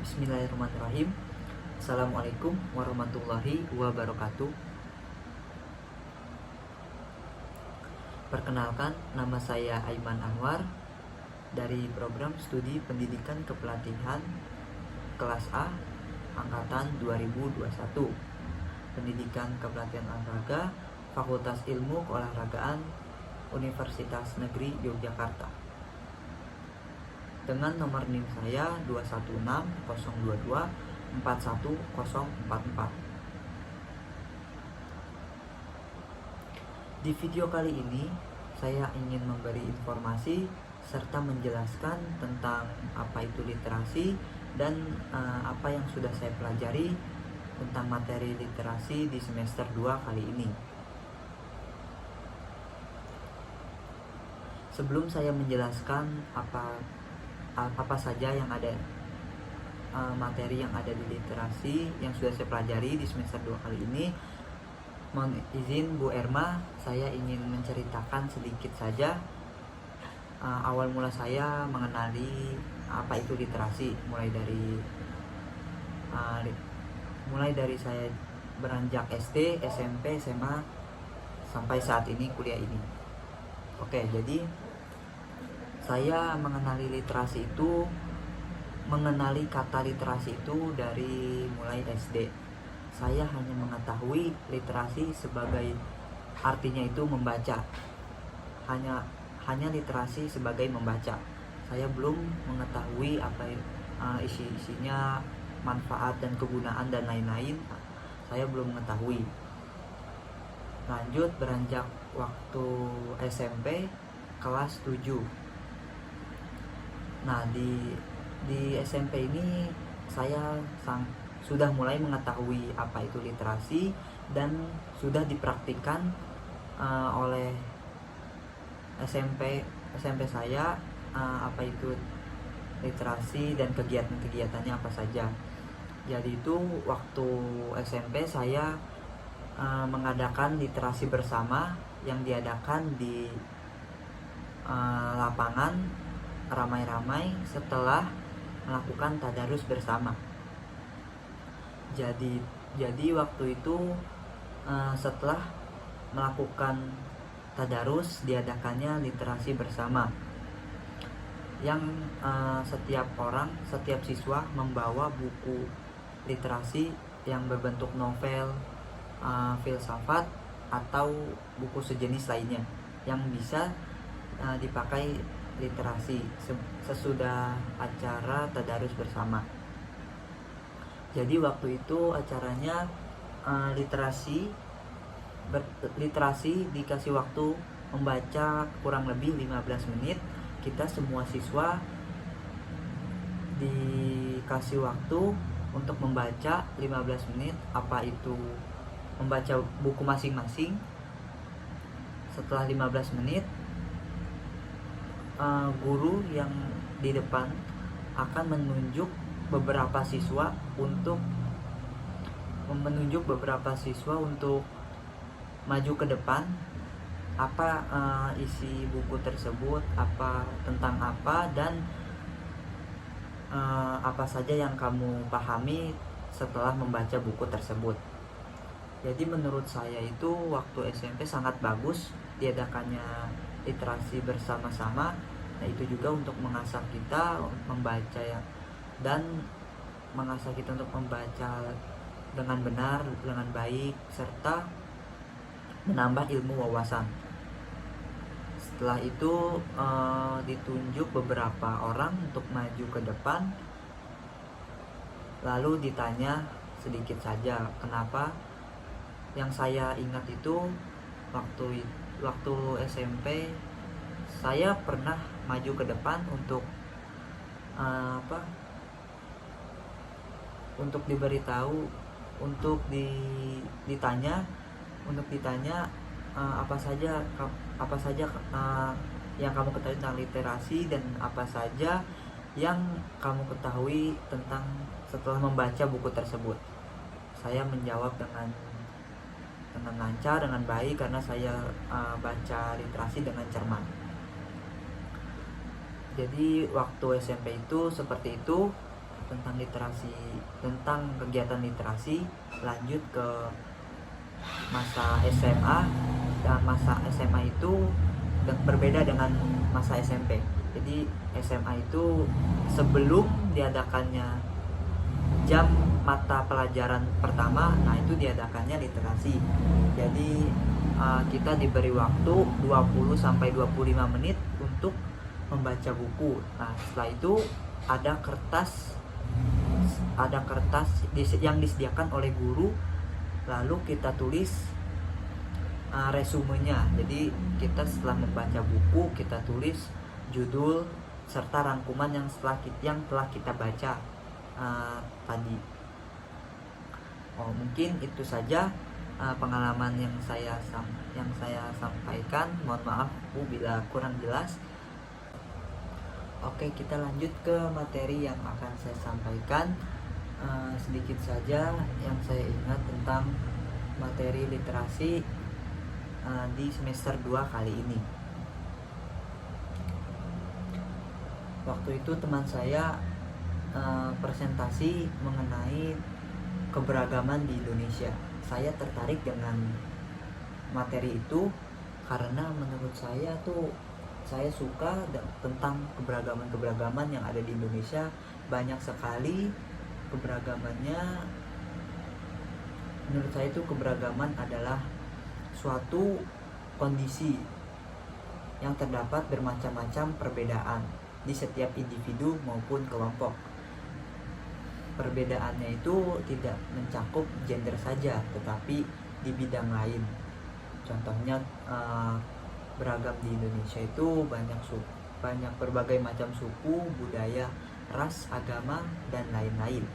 Bismillahirrahmanirrahim. Assalamualaikum warahmatullahi wabarakatuh. Perkenalkan, nama saya Aiman Anwar dari program studi pendidikan kepelatihan kelas A angkatan 2021, pendidikan kepelatihan olahraga, Fakultas Ilmu Keolahragaan Universitas Negeri Yogyakarta, dengan nomor NIM saya 216-022-41044. Di video kali ini saya ingin memberi informasi serta menjelaskan tentang apa itu literasi dan apa yang sudah saya pelajari tentang materi literasi di semester 2 kali ini. Sebelum saya menjelaskan apa saja yang ada, materi yang ada di literasi yang sudah saya pelajari di semester 2 kali ini, mohon izin Bu Erma, saya ingin menceritakan sedikit saja awal mula saya mengenali apa itu literasi, mulai dari saya beranjak SD, SMP, SMA sampai saat ini kuliah ini. Oke, jadi saya mengenali kata literasi itu dari mulai SD. Saya hanya mengetahui literasi sebagai artinya itu membaca. Hanya literasi sebagai membaca. Saya belum mengetahui apa isi-isinya, manfaat dan kegunaan dan lain-lain. Saya belum mengetahui. Lanjut beranjak waktu SMP kelas 7. Nah, di SMP ini saya sudah mulai mengetahui apa itu literasi dan sudah dipraktikkan oleh SMP saya apa itu literasi dan kegiatan-kegiatannya apa saja. Jadi itu waktu SMP saya mengadakan literasi bersama yang diadakan di lapangan ramai-ramai setelah melakukan tadarus bersama. Jadi waktu itu setelah melakukan tadarus diadakannya literasi bersama yang setiap siswa membawa buku literasi yang berbentuk novel, filsafat atau buku sejenis lainnya yang bisa dipakai literasi sesudah acara tadarus bersama. Jadi waktu itu acaranya literasi dikasih waktu membaca kurang lebih 15 menit. Kita semua siswa dikasih waktu untuk membaca 15 menit, apa itu membaca buku masing-masing. Setelah 15 menit guru yang di depan akan menunjuk beberapa siswa untuk maju ke depan, apa isi buku tersebut, tentang apa dan apa saja yang kamu pahami setelah membaca buku tersebut. Jadi menurut saya itu waktu SMP sangat bagus diadakannya literasi bersama-sama. Nah, itu juga untuk mengasah kita membaca dan mengasah kita untuk membaca dengan benar, dengan baik, serta menambah ilmu wawasan. Setelah itu ditunjuk beberapa orang untuk maju ke depan, lalu ditanya sedikit saja. Kenapa? Yang saya ingat itu waktu SMP saya pernah maju ke depan untuk diberitahu, ditanya apa saja yang kamu ketahui tentang literasi dan apa saja yang kamu ketahui tentang setelah membaca buku tersebut. Saya menjawab dengan lancar, dengan baik, karena saya baca literasi dengan cermat. Jadi waktu SMP itu seperti itu. tentang literasi, tentang kegiatan literasi, lanjut ke masa SMA. Dan masa SMA itu berbeda dengan masa SMP. Jadi SMA itu sebelum diadakannya jam mata pelajaran pertama, nah itu diadakannya literasi. Jadi kita diberi waktu 20 sampai 25 menit untuk membaca buku. Nah, setelah itu ada kertas yang disediakan oleh guru, lalu kita tulis resumenya. Jadi kita setelah membaca buku, kita tulis judul serta rangkuman yang telah kita baca tadi. Mungkin itu saja pengalaman yang saya sampaikan. Mohon maaf bila kurang jelas. Oke, kita lanjut ke materi yang akan saya sampaikan. Sedikit saja yang saya ingat tentang materi literasi di semester 2 kali ini. Waktu itu teman saya presentasi mengenai keberagaman di Indonesia. Saya tertarik dengan materi itu karena menurut saya saya suka tentang keberagaman yang ada di Indonesia. Banyak sekali keberagamannya. Menurut saya itu keberagaman adalah suatu kondisi yang terdapat bermacam-macam perbedaan di setiap individu maupun kelompok. Perbedaannya itu tidak mencakup gender saja, tetapi di bidang lain. Contohnya beragam di Indonesia itu banyak berbagai macam suku, budaya, ras, agama, dan lain-lain.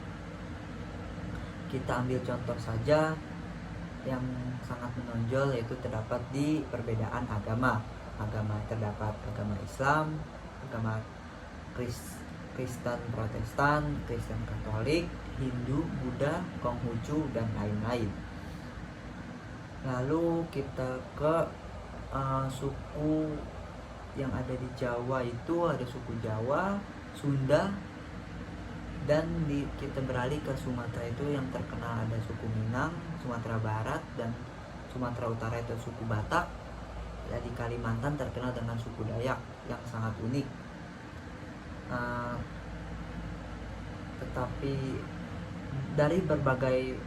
Kita ambil contoh saja yang sangat menonjol, yaitu terdapat di perbedaan agama. Terdapat agama Islam, agama Kristen Protestan, Kristen Katolik, Hindu, Buddha, Konghucu, dan lain-lain. Lalu kita ke suku yang ada di Jawa. Itu ada suku Jawa, Sunda, dan kita beralih ke Sumatera itu yang terkenal ada suku Minang, Sumatera Barat, dan Sumatera Utara itu suku Batak. Dan di Kalimantan terkenal dengan suku Dayak yang sangat unik. Tetapi dari berbagai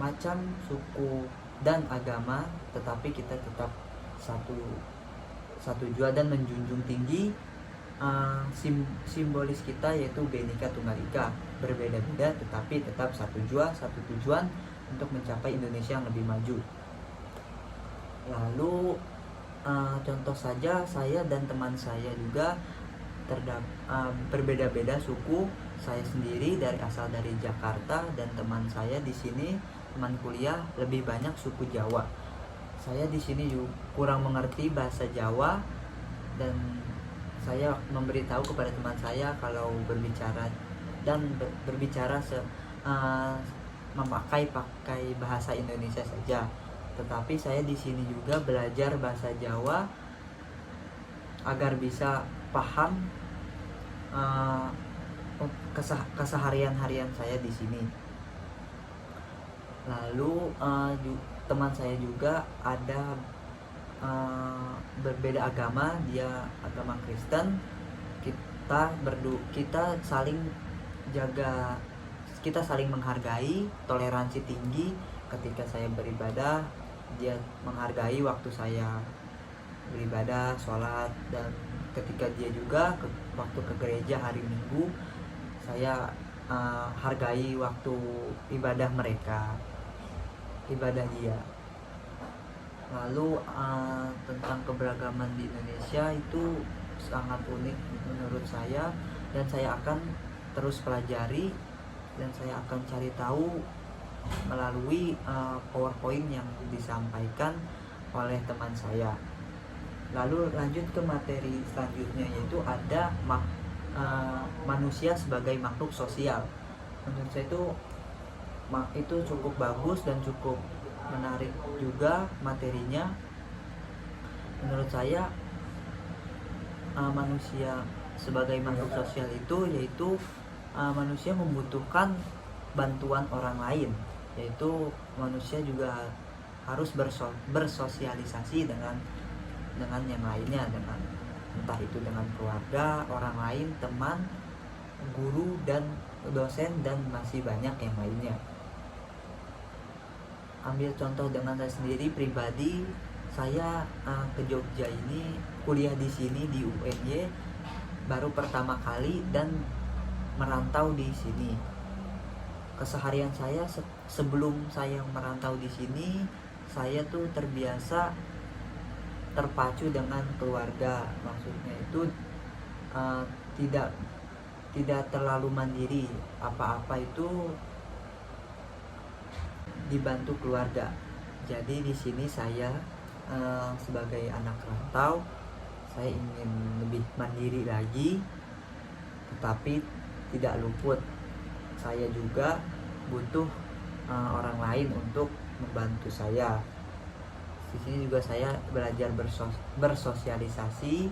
macam suku dan agama, tetapi kita tetap satu jua dan menjunjung tinggi simbolis kita, yaitu Bhinneka Tunggal Ika. Berbeda-beda tetapi tetap satu jua, satu tujuan untuk mencapai Indonesia yang lebih maju. Lalu contoh saja, saya dan teman saya juga berbeda-beda suku. Saya sendiri asal dari Jakarta, dan teman saya di sini, teman kuliah, lebih banyak suku Jawa. Saya di sini juga kurang mengerti bahasa Jawa, dan saya memberitahu kepada teman saya kalau berbicara memakai bahasa Indonesia saja. Tetapi saya di sini juga belajar bahasa Jawa agar bisa paham keseharian-harian saya di sini. Lalu teman saya juga ada berbeda agama, dia agama Kristen. Kita saling jaga, kita saling menghargai, toleransi tinggi. Ketika saya beribadah, dia menghargai waktu saya beribadah, sholat. Dan ketika dia juga waktu ke gereja hari Minggu, saya hargai waktu ibadah dia. Lalu tentang keberagaman di Indonesia itu sangat unik menurut saya, dan saya akan terus pelajari, dan saya akan cari tahu melalui PowerPoint yang disampaikan oleh teman saya. Lalu lanjut ke materi selanjutnya, yaitu ada manusia sebagai makhluk sosial. Menurut saya itu cukup bagus dan cukup menarik juga materinya. Menurut saya manusia sebagai makhluk sosial itu yaitu manusia membutuhkan bantuan orang lain, yaitu manusia juga harus bersosialisasi dengan yang lainnya, dengan entah itu dengan keluarga, orang lain, teman, guru, dan dosen, dan masih banyak yang lainnya. Ambil contoh dengan saya sendiri pribadi, saya ke Jogja ini, kuliah di sini di UNY baru pertama kali dan merantau di sini. Keseharian saya sebelum saya merantau di sini, saya tuh terbiasa terpacu dengan keluarga. Maksudnya itu tidak terlalu mandiri, apa-apa itu dibantu keluarga. Jadi di sini saya sebagai anak rantau, saya ingin lebih mandiri lagi, tetapi tidak luput saya juga butuh orang lain untuk membantu saya. Di sini juga saya belajar bersosialisasi.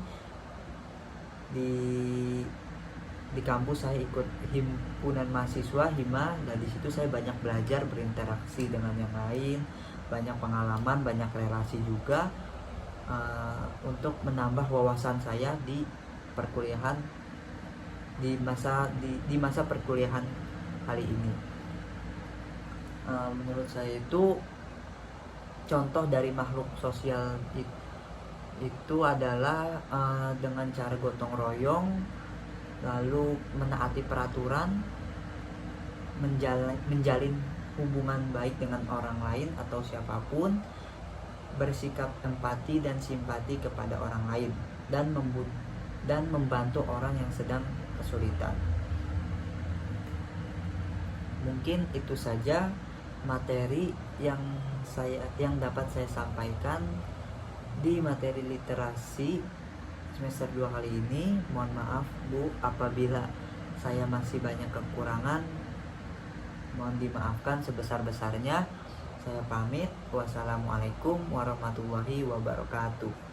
Di kampus saya ikut himpunan mahasiswa HIMA, dan di situ saya banyak belajar berinteraksi dengan yang lain, banyak pengalaman, banyak relasi juga, untuk menambah wawasan saya di perkuliahan, di masa perkuliahan kali ini. Menurut saya itu contoh dari makhluk sosial itu adalah dengan cara gotong royong, lalu menaati peraturan, menjalin hubungan baik dengan orang lain atau siapapun, bersikap empati dan simpati kepada orang lain, dan membantu orang yang sedang kesulitan. Mungkin itu saja materi yang dapat saya sampaikan di materi literasi semester 2 kali ini. Mohon maaf Bu apabila saya masih banyak kekurangan, mohon dimaafkan sebesar-besarnya. Saya pamit. Wassalamualaikum warahmatullahi wabarakatuh.